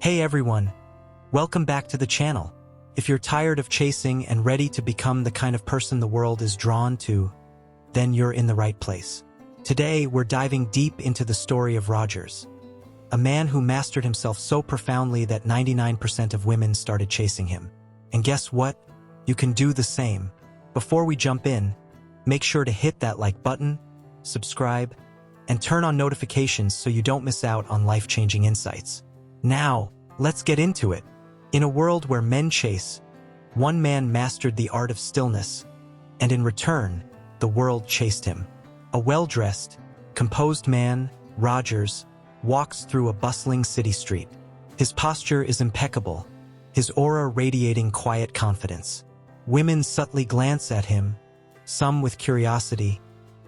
Hey everyone, welcome back to the channel. If you're tired of chasing and ready to become the kind of person the world is drawn to, then you're in the right place. Today, we're diving deep into the story of Rogers, a man who mastered himself so profoundly that 99% of women started chasing him. And guess what? You can do the same. Before we jump in, make sure to hit that like button, subscribe, and turn on notifications so you don't miss out on life-changing insights. Now, let's get into it. In a world where men chase, one man mastered the art of stillness, and in return, the world chased him. A well-dressed, composed man, Rogers, walks through a bustling city street. His posture is impeccable, his aura radiating quiet confidence. Women subtly glance at him, some with curiosity,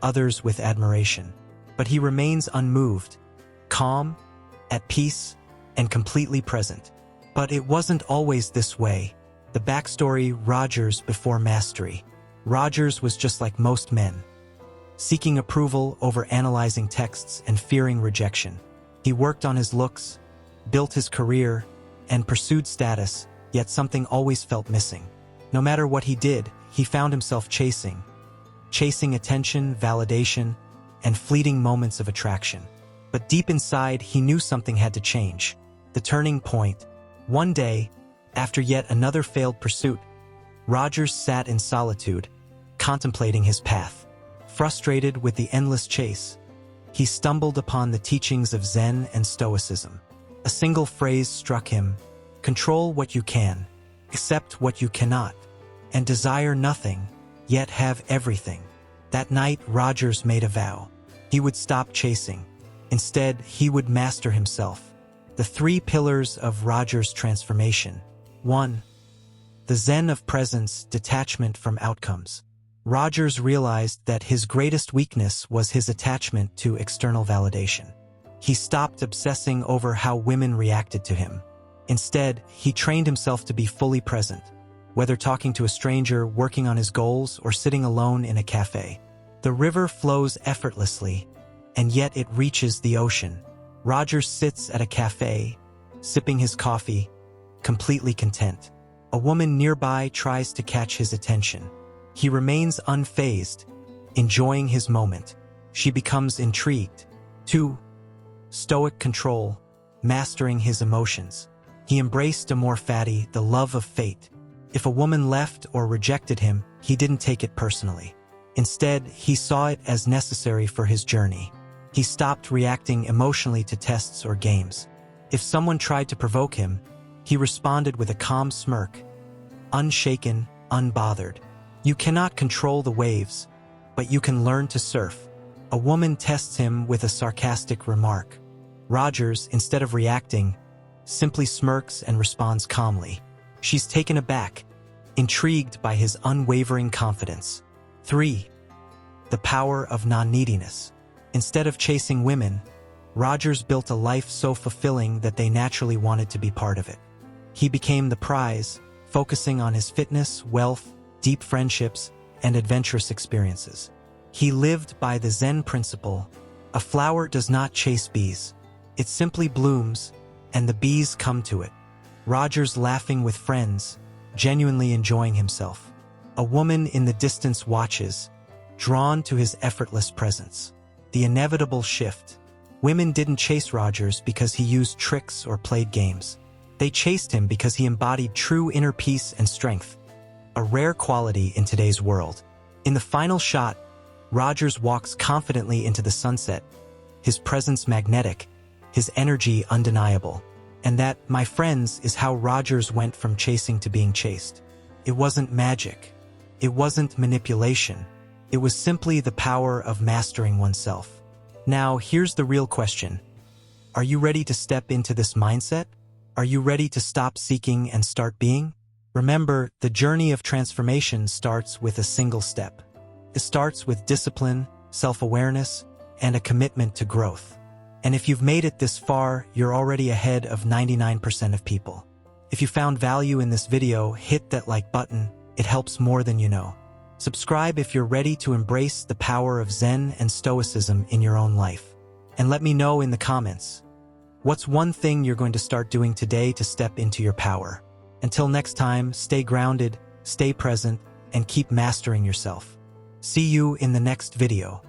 others with admiration. But he remains unmoved, calm, at peace, and completely present. But it wasn't always this way. The backstory: Rogers before mastery. Rogers was just like most men, seeking approval over analyzing texts and fearing rejection. He worked on his looks, built his career, and pursued status, yet something always felt missing. No matter what he did, he found himself chasing attention, validation, and fleeting moments of attraction. But deep inside, he knew something had to change. The turning point. One day, after yet another failed pursuit, Rogers sat in solitude, contemplating his path. Frustrated with the endless chase, he stumbled upon the teachings of Zen and Stoicism. A single phrase struck him: control what you can, accept what you cannot, and desire nothing, yet have everything. That night, Rogers made a vow. He would stop chasing. Instead, he would master himself. The 3 pillars of Rogers' transformation. 1. The Zen of presence, detachment from outcomes. Rogers realized that his greatest weakness was his attachment to external validation. He stopped obsessing over how women reacted to him. Instead, he trained himself to be fully present, whether talking to a stranger, working on his goals, or sitting alone in a cafe. The river flows effortlessly, and yet it reaches the ocean. Rogers sits at a cafe, sipping his coffee, completely content. A woman nearby tries to catch his attention. He remains unfazed, enjoying his moment. She becomes intrigued. 2. Stoic control, mastering his emotions. He embraced amor fati, the love of fate. If a woman left or rejected him, he didn't take it personally. Instead, he saw it as necessary for his journey. He stopped reacting emotionally to tests or games. If someone tried to provoke him, he responded with a calm smirk, unshaken, unbothered. You cannot control the waves, but you can learn to surf. A woman tests him with a sarcastic remark. Rogers, instead of reacting, simply smirks and responds calmly. She's taken aback, intrigued by his unwavering confidence. 3. The power of non-neediness. Instead of chasing women, Rogers built a life so fulfilling that they naturally wanted to be part of it. He became the prize, focusing on his fitness, wealth, deep friendships, and adventurous experiences. He lived by the Zen principle: a flower does not chase bees. It simply blooms, and the bees come to it. Rogers laughing with friends, genuinely enjoying himself. A woman in the distance watches, drawn to his effortless presence. The inevitable shift. Women didn't chase Rogers because he used tricks or played games. They chased him because he embodied true inner peace and strength, a rare quality in today's world. In the final shot, Rogers walks confidently into the sunset, his presence magnetic, his energy undeniable. And that, my friends, is how Rogers went from chasing to being chased. It wasn't magic. It wasn't manipulation. It was simply the power of mastering oneself. Now, here's the real question. Are you ready to step into this mindset? Are you ready to stop seeking and start being? Remember, the journey of transformation starts with a single step. It starts with discipline, self-awareness, and a commitment to growth. And if you've made it this far, you're already ahead of 99% of people. If you found value in this video, hit that like button. It helps more than you know. Subscribe if you're ready to embrace the power of Zen and Stoicism in your own life. And let me know in the comments, What's one thing you're going to start doing today to step into your power? Until next time, stay grounded, stay present, and keep mastering yourself. See you in the next video.